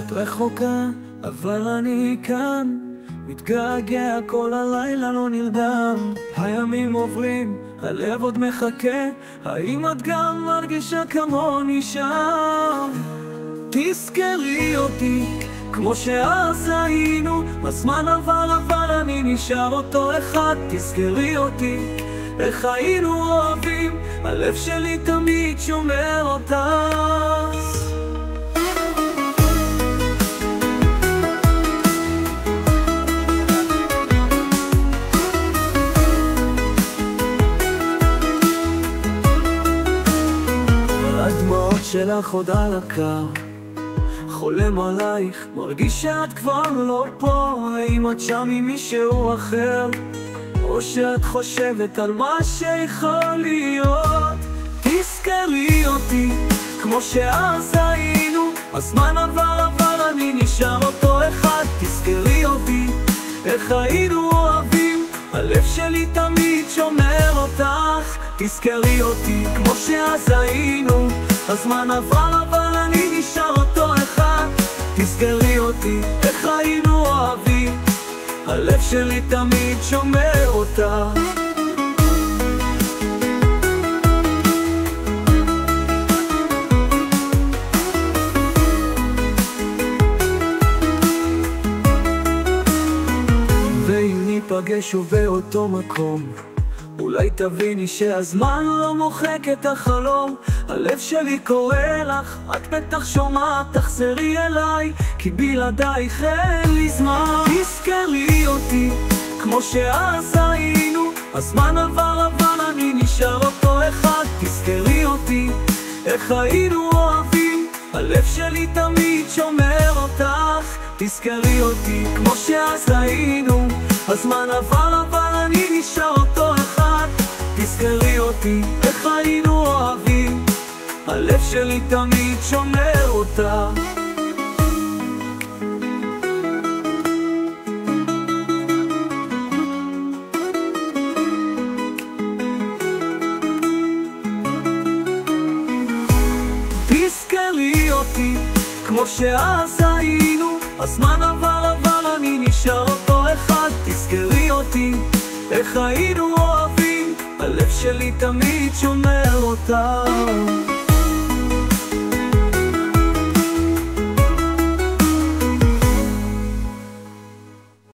את רחוקה, אבל אני כאן, מתגעגע כל הלילה לא נרדם. הימים עוברים, הלב עוד מחכה, האם את גם מרגישה כמוני שם? תזכרי אותי, כמו שאז היינו, הזמן עבר אבל אני נשאר אותו אחד. תזכרי אותי, איך היינו אוהבים, הלב שלי תמיד שומר אותך. הדמעות שלך עוד על הקר, חולם עלייך, מרגיש שאת כבר לא פה. האם את שם עם מישהו אחר, או שאת חושבת על מה שיכול להיות? תזכרי אותי, כמו שאז היינו, הזמן עבר אבל אני נשאר אותו אחד. תזכרי אותי, איך היינו אוהבים, הלב שלי תמיד שומר אותך. תזכרי אותי, כמו שאז היינו, הזמן עבר אבל אני נשאר אותו אחד. תזכרי אותי, איך היינו אוהבים, הלב שלי תמיד שומר אותך. ואם ניפגש שוב באותו מקום, אולי תביני שהזמן לא מוחק את החלום. הלב שלי קורא לך, את בטח שומעת, תחזרי אליי, כי בלעדייך אין לי זמן. תזכרי אותי, כמו שאז היינו, הזמן עבר אבל אני נשאר אותו אחד. תזכרי אותי, איך היינו אוהבים, הלב שלי תמיד שומר אותך. תזכרי אותי, כמו שאז היינו, הזמן עבר אבל אני נשאר אותו אחד. תזכרי אותי, איך היינו אוהבים, הלב שלי תמיד שומר אותה. תזכרי אותי, כמו שאז היינו, הזמן עבר אבל אני נשאר אותו אחד. תזכרי אותי, איך היינו אוהבים, הלב שלי תמיד שומר אותה.